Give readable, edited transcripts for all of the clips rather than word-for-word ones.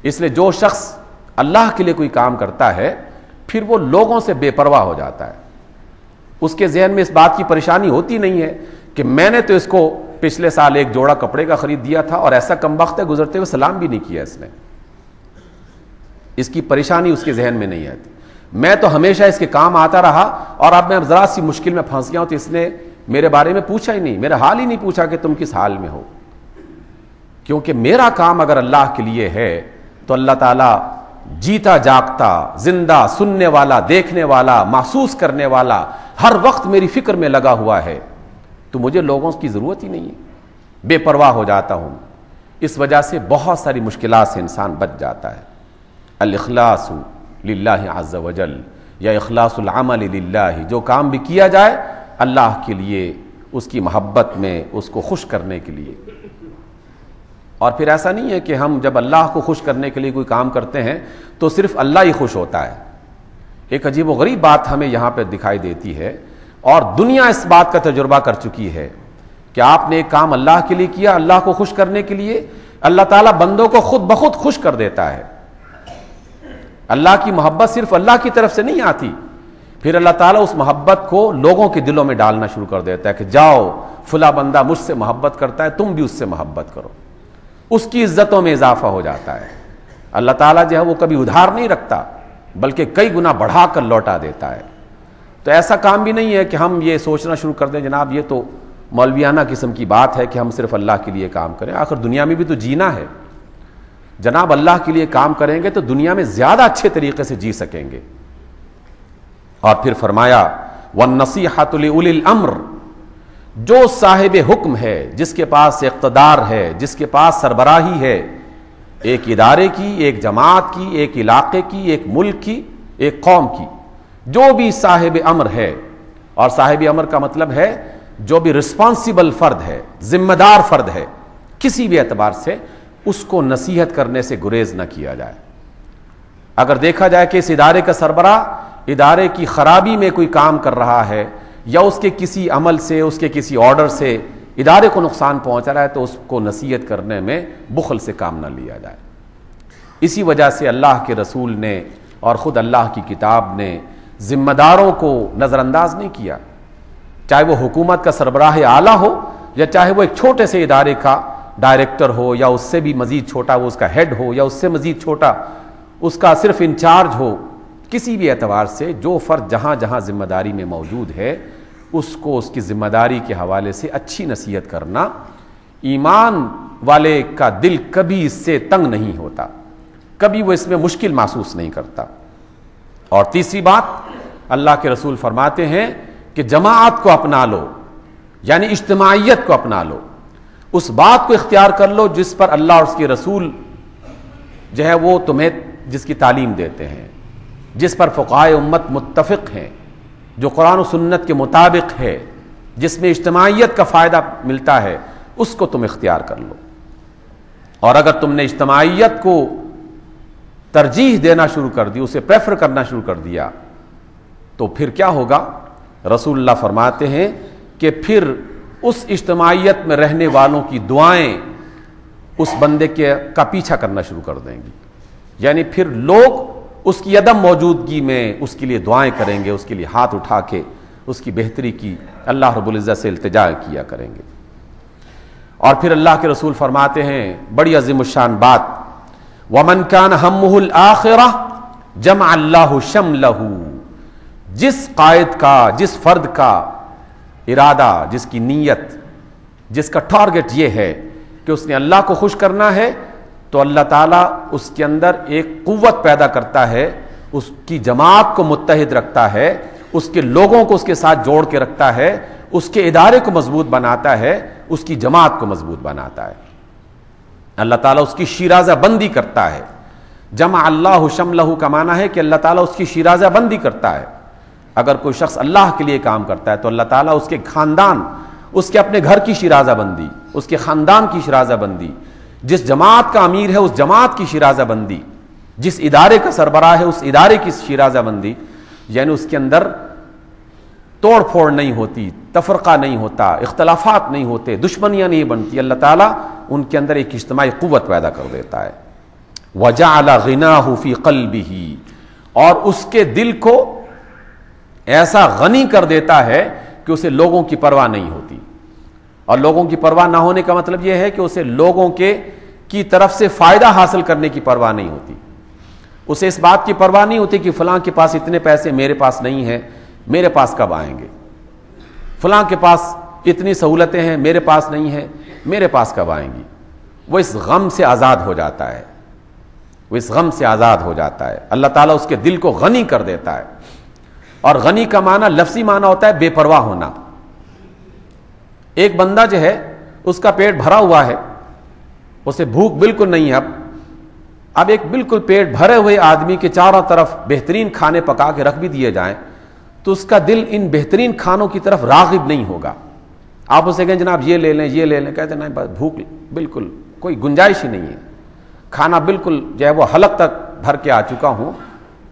اس لیے جو شخص اللہ کے لیے کوئی کام کرتا ہے پھر وہ لوگوں سے بے پرواہ ہو جاتا ہے. اس کے ذہن میں اس بات کی پریشانی ہوتی نہیں ہے کہ میں نے تو اس کو پچھلے سال ایک جوڑا کپڑے کا خرید دیا تھا اور ایسا کم وقت ہے گزرتے ہوئے سلام بھی نہیں کیا اس نے. اس کی پریشانی اس کے ذہن میں نہیں آتی. میں تو ہمیشہ اس کے کام آتا رہا اور اب میں ذرا سی مشکل میں پھنس گیا ہوں تو اس نے میرے بارے میں پوچھا ہی نہیں, میرا حال ہی نہیں پوچھا کہ تم کس حال میں ہو. کیونکہ میرا کام اگر اللہ کے لیے ہے تو اللہ تعالیٰ جیتا جاگتا, زندہ, سننے والا, دیکھنے والا, محسوس کرنے والا, ہر وقت میری فکر میں لگا ہوا ہے, تو مجھے لوگوں کی ضرورت ہی نہیں ہے, بے پرواہ ہو جاتا ہوں. اس وجہ سے بہت ساری مشکلات سے انسان بچ جاتا ہے. الاخلاص للہ عز وجل یا اخلاص العمل للہ, جو کام بھی کیا جائے اللہ کے لیے, اس کی محبت میں, اس کو خوش کرنے کے لیے. اور پھر ایسا نہیں ہے کہ ہم جب اللہ کو خوش کرنے کے لیے کوئی کام کرتے ہیں تو صرف اللہ ہی خوش ہوتا ہے. ایک عجیب و غریب بات ہمیں یہاں پہ دکھائی دیتی ہے اور دنیا اس بات کا تجربہ کر چکی ہے کہ آپ نے ایک کام اللہ کے لیے کیا, اللہ کو خوش کرنے کے لیے, اللہ تعالیٰ بندوں کو خود بخود خوش کر دیتا ہے. اللہ کی محبت صرف اللہ کی طرف سے نہیں آتی, پھر اللہ تعالیٰ اس محبت کو لوگوں کے دلوں میں ڈالنا شروع کر دیتا ہے کہ جاؤ فلاں بندہ مجھ سے محبت کرتا ہے, تم بھی اس سے محبت کرو. اس کی عزتوں میں اضافہ ہو جاتا ہے. اللہ تعالیٰ جو ہے وہ کبھی ادھار نہیں رکھتا بلکہ کئی گنا بڑھا کر لوٹا دیتا ہے. تو ایسا کام بھی نہیں ہے کہ ہم یہ سوچنا شروع کر دیں جناب یہ تو مولویانہ قسم کی بات ہے کہ ہم صرف اللہ کے لیے کام کریں. آخر دنیا میں بھی تو جینا ہے جناب, اللہ کے لیے کام کریں گے تو دنیا میں زیادہ اچھے طریقے سے جی سکیں گے. اور پھر فرمایا وَالنَّصِيحَةُ لِأُولِي الْأَمْرِ, جو صاحب حکم ہے, جس کے پاس اقتدار ہے, جس کے پاس سربراہی ہے, ایک ادارے کی, ایک جماعت کی, ایک علاقے کی, ایک ملک کی, ایک قوم کی, جو بھی صاحب امر ہے, اور صاحب امر کا مطلب ہے جو بھی رسپانسیبل فرد ہے, ذمہ دار فرد ہے, کسی بھی اعتبار سے اس کو نصیحت کرنے سے گریز نہ کیا جائے. اگر دیکھا جائے کہ اس ادارے کا سربراہ ادارے کی خرابی میں کوئی کام کر رہا ہے یا اس کے کسی عمل سے, اس کے کسی آرڈر سے ادارے کو نقصان پہنچا رہا ہے, تو اس کو نصیحت کرنے میں بخل سے کام نہ لیا جائے. اسی وجہ سے اللہ کے رسول نے اور خود اللہ کی کتاب نے ذمہ داروں کو نظر انداز نہیں کیا, چاہے وہ حکومت کا سربراہ اعلیٰ ہو یا چاہے وہ ایک چھوٹے سے ادارے کا ڈائریکٹر ہو یا اس سے بھی مزید چھوٹا وہ اس کا ہیڈ ہو یا اس سے مزید چھوٹا اس کا صرف انچارج ہو. کسی بھی اعتبار سے جو فرد جہاں جہاں ذمہ داری میں موجود ہے اس کو اس کی ذمہ داری کے حوالے سے اچھی نصیحت کرنا, ایمان والے کا دل کبھی اس سے تنگ نہیں ہوتا, کبھی وہ اس میں مشکل محسوس نہیں کرتا. اور تیسری بات اللہ کے رسول فرماتے ہیں کہ جماعت کو اپنا لو, یعنی اجتماعیت کو اپنا لو, اس بات کو اختیار کر لو جس پر اللہ اور اس کے رسول جو ہے وہ تمہیں جس کی تعلیم دیتے ہیں, جس پر فقہائے امت متفق ہیں, جو قرآن و سنت کے مطابق ہے, جس میں اجتماعیت کا فائدہ ملتا ہے, اس کو تم اختیار کر لو. اور اگر تم نے اجتماعیت کو ترجیح دینا شروع کر دی, اسے پریفر کرنا شروع کر دیا, تو پھر کیا ہوگا؟ رسول اللہ فرماتے ہیں کہ پھر اس اجتماعیت میں رہنے والوں کی دعائیں اس بندے کا پیچھا کرنا شروع کر دیں گی. یعنی پھر لوگ اس کی عدم موجودگی میں اس کے لیے دعائیں کریں گے, اس کے لیے ہاتھ اٹھا کے اس کی بہتری کی اللہ رب العزت سے التجا کیا کریں گے. اور پھر اللہ کے رسول فرماتے ہیں بڑی عظیم الشان بات, وَمَنْ كَانَ هَمُّهُ الْآخِرَةُ جَمَعَ اللَّهُ شَمْلَهُ, جس قائد کا, جس فرد کا ارادہ, جس کی نیت, جس کا ٹارگٹ یہ ہے کہ اس نے اللہ کو خوش کرنا ہے, تو اللہ تعالیٰ اس کے اندر ایک قوت پیدا کرتا ہے, اس کی جماعت کو متحد رکھتا ہے, اس کے لوگوں کو اس کے ساتھ جوڑ کے رکھتا ہے, اس کے ادارے کو مضبوط بناتا ہے, اس کی جماعت کو مضبوط بناتا ہے. اللہ تعالیٰ اس کی شیرازہ بندی کرتا ہے. جمع اللہ شملہ کا معنی ہے کہ اللہ تعالیٰ اس کی شیرازہ بندی کرتا ہے. اگر کوئی شخص اللہ کے لیے کام کرتا ہے تو اللہ تعالیٰ اس کے خاندان, اس کے اپنے گھر کی شیرازہ بندی, اس کے خاندان کی شیرازہ بندی, جس جماعت کا امیر ہے اس جماعت کی شیرازہ بندی, جس ادارے کا سربراہ ہے اس ادارے کی شیرازہ بندی, یعنی اس کے اندر توڑ پھوڑ نہیں ہوتی, تفرقہ نہیں ہوتا, اختلافات نہیں ہوتے, دشمنیاں نہیں بنتی. اللہ تعالیٰ ان کے اندر ایک اجتماعی قوت پیدا کر دیتا ہے. وجعل غناہ فی قلبہ، اور اس کے دل کو ایسا غنی کر دیتا ہے کہ اسے لوگوں کی پرواہ نہیں ہوتی. اور لوگوں کی پرواہ نہ ہونے کا مطلب یہ ہے کہ اسے لوگوں کی طرف سے فائدہ حاصل کرنے کی پرواہ نہیں ہوتی. اسے اس بات کی پرواہ نہیں ہوتی کہ فلاں کے پاس اتنے پیسے میرے پاس نہیں ہیں، میرے پاس کب آئیں گے. فلاں کے پاس اتنی سہولتیں ہیں، میرے پاس نہیں ہیں، میرے پاس کب آئیں گی. وہ اس غم سے آزاد ہو جاتا ہے، وہ اس غم سے آزاد ہو جاتا ہے. اللہ تعالیٰ اس کے دل کو غنی کر دیتا ہے. اور غنی کا معنی لفظی معنی ہوتا ہے بے پرواہ ہونا. ایک بندہ جو ہے اس کا پیٹ بھرا ہوا ہے، اسے بھوک بالکل نہیں ہے. اب ایک بالکل پیٹ بھرے ہوئے آدمی کے چاروں طرف بہترین کھانے پکا کے رکھ بھی دیے جائیں تو اس کا دل ان بہترین کھانوں کی طرف راغب نہیں ہوگا. آپ اسے کہیں جناب یہ لے لیں یہ لے لیں، کہتے ہیں نہیں بس بھوک بالکل کوئی گنجائش ہی نہیں ہے، کھانا بالکل جو ہے وہ حلق تک بھر کے آ چکا ہوں.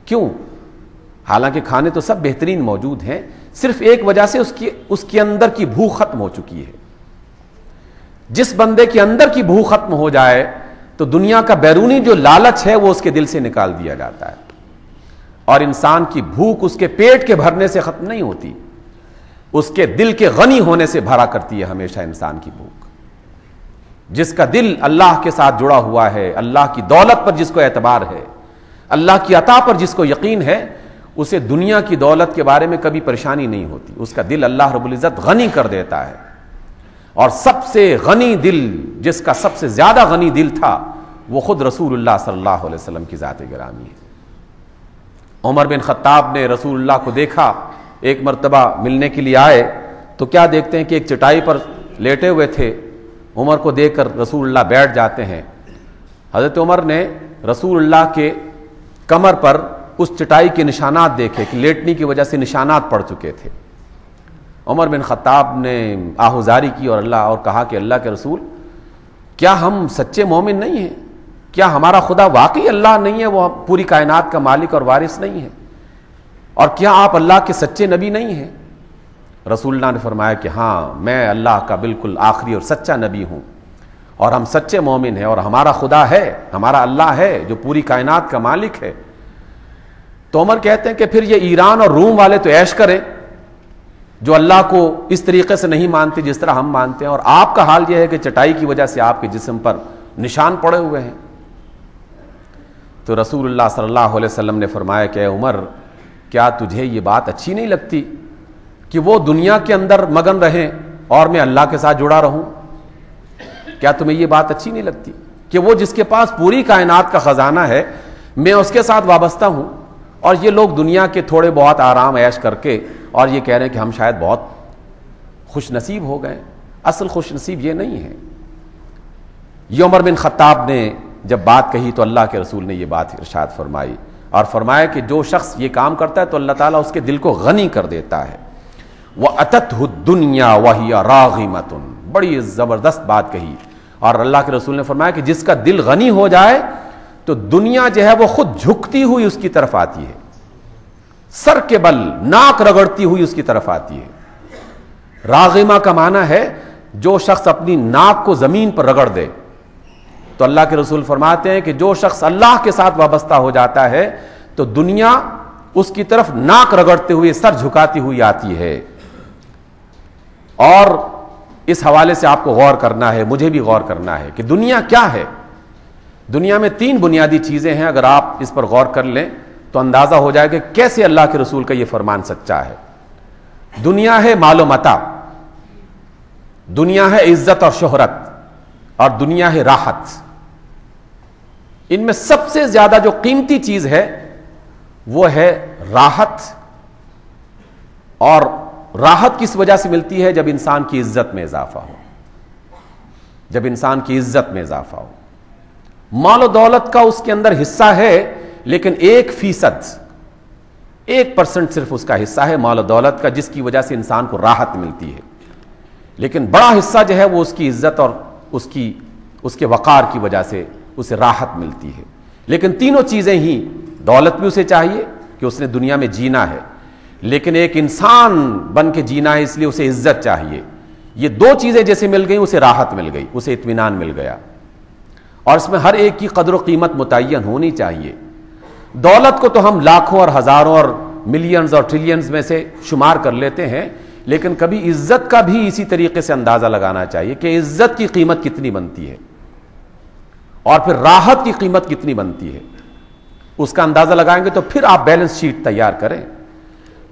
کیوں؟ حالانکہ کھانے تو سب بہترین موجود ہیں، صرف ایک وجہ سے اس کے اندر کی بھوک ختم ہو چکی ہے. جس بندے کے اندر کی بھوک ختم ہو جائے تو دنیا کا بیرونی جو لالچ ہے وہ اس کے دل سے نکال دیا جاتا ہے. اور انسان کی بھوک اس کے پیٹ کے بھرنے سے ختم نہیں ہوتی، اس کے دل کے غنی ہونے سے بھرا کرتی ہے ہمیشہ انسان کی بھوک. جس کا دل اللہ کے ساتھ جڑا ہوا ہے، اللہ کی دولت پر جس کو اعتبار ہے، اللہ کی عطا پر جس کو یقین ہے، اسے دنیا کی دولت کے بارے میں کبھی پریشانی نہیں ہوتی. اس کا دل اللہ رب العزت غنی کر دیتا ہے. اور سب سے غنی دل، جس کا سب سے زیادہ غنی دل تھا، وہ خود رسول اللہ صلی اللہ علیہ وسلم کی ذات گرامی ہے. عمر بن خطاب نے رسول اللہ کو دیکھا، ایک مرتبہ ملنے کے لیے آئے تو کیا دیکھتے ہیں کہ ایک چٹائی پر لیٹے ہوئے تھے. عمر کو دیکھ کر رسول اللہ بیٹھ جاتے ہیں. حضرت عمر نے رسول اللہ کے کمر پر اس چٹائی کے نشانات دیکھے کہ لیٹنے کی وجہ سے نشانات پڑ چکے تھے. عمر بن خطاب نے آہوزاری کی اور کہا کہ اللہ کے رسول، کیا ہم سچے مومن نہیں ہیں؟ کیا ہمارا خدا واقعی اللہ نہیں ہے، وہ پوری کائنات کا مالک اور وارث نہیں ہے؟ اور کیا آپ اللہ کے سچے نبی نہیں ہیں؟ رسول اللہ نے فرمایا کہ ہاں، میں اللہ کا بالکل آخری اور سچا نبی ہوں، اور ہم سچے مومن ہیں، اور ہمارا خدا ہے، ہمارا اللہ ہے جو پوری کائنات کا مالک ہے. تو عمر کہتے ہیں کہ پھر یہ ایران اور روم والے تو عیش کریں جو اللہ کو اس طریقے سے نہیں مانتے جس طرح ہم مانتے ہیں، اور آپ کا حال یہ ہے کہ چٹائی کی وجہ سے آپ کے جسم پر نشان پڑے ہوئے ہیں. تو رسول اللہ صلی اللہ علیہ وسلم نے فرمایا کہ اے عمر، کیا تجھے یہ بات اچھی نہیں لگتی کہ وہ دنیا کے اندر مگن رہیں اور میں اللہ کے ساتھ جڑا رہوں؟ کیا تمہیں یہ بات اچھی نہیں لگتی کہ وہ جس کے پاس پوری کائنات کا خزانہ ہے، میں اس کے ساتھ وابستہ ہوں، اور یہ لوگ دنیا کے تھوڑے بہت آرام عیش کر کے اور یہ کہہ رہے ہیں کہ ہم شاید بہت خوش نصیب ہو گئے. اصل خوش نصیب یہ نہیں ہے. یہ عمر بن خطاب نے جب بات کہی تو اللہ کے رسول نے یہ بات ارشاد فرمائی، اور فرمایا کہ جو شخص یہ کام کرتا ہے تو اللہ تعالیٰ اس کے دل کو غنی کر دیتا ہے. وَأَتَتْهُ الدُّنْيَا وَهِيَ رَاغِمَةٌ، بڑی زبردست بات کہی. اور اللہ کے رسول نے فرمایا کہ جس کا دل غنی ہو جائے تو دنیا جو ہے وہ خود جھکتی ہوئی اس کی طرف آتی ہے، سر کے بل ناک رگڑتی ہوئی اس کی طرف آتی ہے. راغمہ کا معنی ہے جو شخص اپنی ناک کو زمین پر رگڑ دے. تو اللہ کے رسول فرماتے ہیں کہ جو شخص اللہ کے ساتھ وابستہ ہو جاتا ہے تو دنیا اس کی طرف ناک رگڑتے ہوئے، سر جھکاتی ہوئی آتی ہے. اور اس حوالے سے آپ کو غور کرنا ہے، مجھے بھی غور کرنا ہے کہ دنیا کیا ہے. دنیا میں 3 بنیادی چیزیں ہیں، اگر آپ اس پر غور کر لیں تو اندازہ ہو جائے کہ کیسے اللہ کے رسول کا یہ فرمان سچا ہے. دنیا ہے مال و متاع، دنیا ہے عزت اور شہرت، اور دنیا ہے راحت. ان میں سب سے زیادہ جو قیمتی چیز ہے وہ ہے راحت. اور راحت کس وجہ سے ملتی ہے؟ جب انسان کی عزت میں اضافہ ہو، جب انسان کی عزت میں اضافہ ہو. مال و دولت کا اس کے اندر حصہ ہے، لیکن 1% 1% صرف اس کا حصہ ہے مال و دولت کا، جس کی وجہ سے انسان کو راحت ملتی ہے. لیکن بڑا حصہ جو ہے وہ اس کی عزت اور اس کے وقار کی وجہ سے اسے راحت ملتی ہے. لیکن تینوں چیزیں ہی، دولت بھی اسے چاہیے کہ اس نے دنیا میں جینا ہے، لیکن ایک انسان بن کے جینا ہے، اس لیے اسے عزت چاہیے. یہ 2 چیزیں جیسے مل گئیں اسے راحت مل گئی، اسے اطمینان مل گیا. اور اس میں ہر ایک کی قدر و قیمت متعین ہونی چاہیے۔ دولت کو تو ہم لاکھوں اور ہزاروں اور ملینز اور ٹریلینز میں سے شمار کر لیتے ہیں، لیکن کبھی عزت کا بھی اسی طریقے سے اندازہ لگانا چاہیے کہ عزت کی قیمت کتنی بنتی ہے اور پھر راحت کی قیمت کتنی بنتی ہے۔ اس کا اندازہ لگائیں گے تو پھر آپ بیلنس شیٹ تیار کریں۔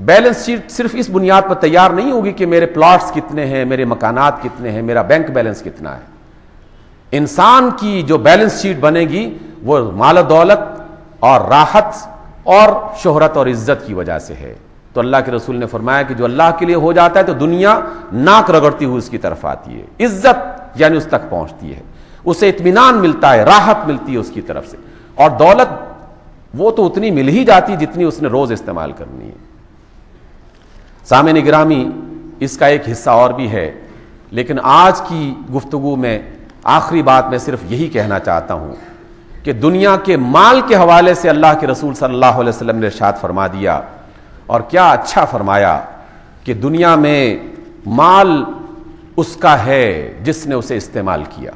بیلنس شیٹ صرف اس بنیاد پر تیار نہیں ہوگی کہ میرے پلاٹس کتنے ہیں، میرے مکانات کتنے ہیں، میرا بینک بیلنس کتنا ہے۔ انسان کی جو بیلنس شیٹ بنے گی وہ مال و دولت اور راحت اور شہرت اور عزت کی وجہ سے ہے۔ تو اللہ کے رسول نے فرمایا کہ جو اللہ کے لیے ہو جاتا ہے تو دنیا ناک رگڑتی ہوئی اس کی طرف آتی ہے، عزت یعنی اس تک پہنچتی ہے، اسے اطمینان ملتا ہے، راحت ملتی ہے اس کی طرف سے، اور دولت وہ تو اتنی مل ہی جاتی جتنی اس نے روز استعمال کرنی ہے۔ سامعین گرامی، اس کا ایک حصہ اور بھی ہے، لیکن آج کی گفتگو میں آخری بات میں صرف یہی کہنا چاہتا ہوں کہ دنیا کے مال کے حوالے سے اللہ کے رسول صلی اللہ علیہ وسلم نے ارشاد فرما دیا، اور کیا اچھا فرمایا کہ دنیا میں مال اس کا ہے جس نے اسے استعمال کیا،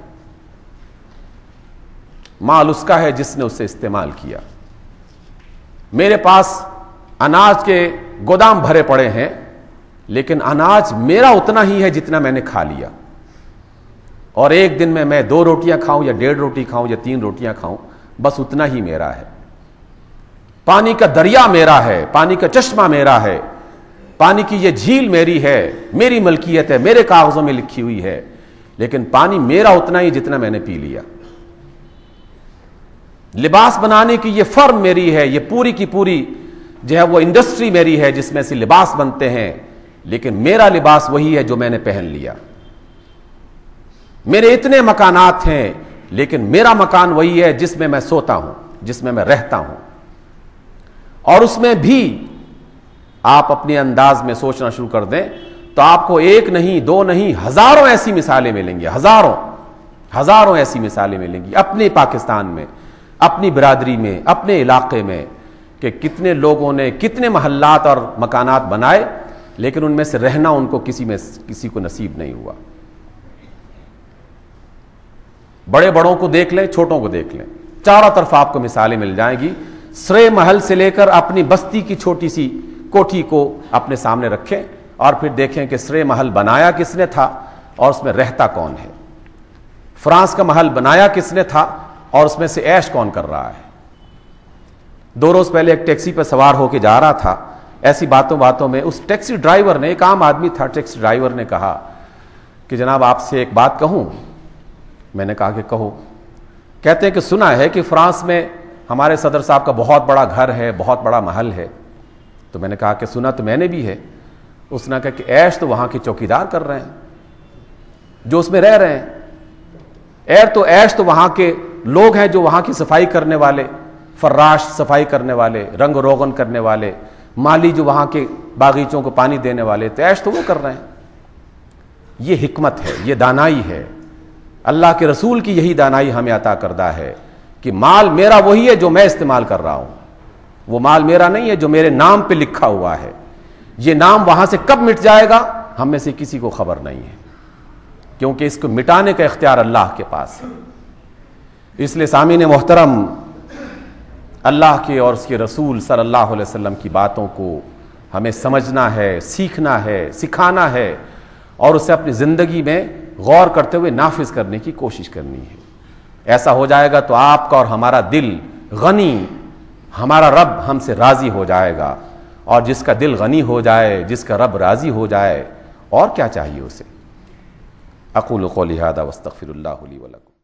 مال اس کا ہے جس نے اسے استعمال کیا۔ میرے پاس اناج کے گودام بھرے پڑے ہیں، لیکن اناج میرا اتنا ہی ہے جتنا میں نے کھا لیا، اور ایک دن میں 2 روٹیاں کھاؤں یا 1.5 روٹی کھاؤں یا 3 روٹیاں کھاؤں، بس اتنا ہی میرا ہے۔ پانی کا دریا میرا ہے، پانی کا چشمہ میرا ہے، پانی کی یہ جھیل میری ہے، میری ملکیت ہے، میرے کاغذوں میں لکھی ہوئی ہے، لیکن پانی میرا اتنا ہی جتنا میں نے پی لیا۔ لباس بنانے کی یہ فرم میری ہے، یہ پوری کی پوری جو ہے وہ انڈسٹری میری ہے جس میں سے لباس بنتے ہیں، لیکن میرا لباس وہی ہے جو میں نے پہن لیا۔ میرے اتنے مکانات ہیں، لیکن میرا مکان وہی ہے جس میں سوتا ہوں، جس میں رہتا ہوں۔ اور اس میں بھی آپ اپنے انداز میں سوچنا شروع کر دیں تو آپ کو 1 نہیں 2 نہیں ہزاروں ایسی مثالیں ملیں گی، ہزاروں ایسی مثالیں ملیں گی اپنے پاکستان میں، اپنی برادری میں، اپنے علاقے میں، کہ کتنے لوگوں نے کتنے محلات اور مکانات بنائے، لیکن ان میں سے رہنا ان کو کسی کو نصیب نہیں ہوا۔ بڑے بڑوں کو دیکھ لیں، چھوٹوں کو دیکھ لیں، چاروں طرف آپ کو مثالیں مل جائیں گی۔ سرے محل سے لے کر اپنی بستی کی چھوٹی سی کوٹھی کو اپنے سامنے رکھیں اور پھر دیکھیں کہ سرے محل بنایا کس نے تھا اور اس میں رہتا کون ہے۔ فرانس کا محل بنایا کس نے تھا اور اس میں سے عیش کون کر رہا ہے۔ 2 روز پہلے ایک ٹیکسی پہ سوار ہو کے جا رہا تھا، ایسی باتوں میں اس ٹیکسی ڈرائیور نے، ایک عام آدمی تھا، ٹیکسی ڈرائیور نے کہا کہ جناب آپ سے ایک بات کہوں؟ میں نے کہا کہ کہو۔ کہتے ہیں کہ سنا ہے کہ فرانس میں ہمارے صدر صاحب کا بہت بڑا گھر ہے، بہت بڑا محل ہے۔ تو میں نے کہا کہ سنا تو میں نے بھی ہے۔ اس نے کہا کہ عیش تو وہاں کے چوکیدار کر رہے ہیں جو اس میں رہ رہے ہیں، عیش تو وہاں کے لوگ ہیں جو وہاں کی صفائی کرنے والے، فراش صفائی کرنے والے، رنگ روغن کرنے والے، مالی جو وہاں کے باغیچوں کو پانی دینے والے، تو عیش تو وہ کر رہے ہیں۔ یہ حکمت ہے، یہ دانائی ہے، اللہ کے رسول کی یہی دانائی ہمیں عطا کردہ ہے کہ مال میرا وہی ہے جو میں استعمال کر رہا ہوں، وہ مال میرا نہیں ہے جو میرے نام پہ لکھا ہوا ہے۔ یہ نام وہاں سے کب مٹ جائے گا ہم میں سے کسی کو خبر نہیں ہے، کیونکہ اس کو مٹانے کا اختیار اللہ کے پاس ہے۔ اس لیے سامعین محترم، اللہ کے اور اس کے رسول صلی اللہ علیہ وسلم کی باتوں کو ہمیں سمجھنا ہے، سیکھنا ہے، سکھانا ہے، اور اسے اپنی زندگی میں غور کرتے ہوئے نافذ کرنے کی کوشش کرنی ہے۔ ایسا ہو جائے گا تو آپ کا اور ہمارا دل غنی، ہمارا رب ہم سے راضی ہو جائے گا، اور جس کا دل غنی ہو جائے، جس کا رب راضی ہو جائے، اور کیا چاہیے اسے۔ اقول قولی ھذا واستغفر اللہ لی ولکم۔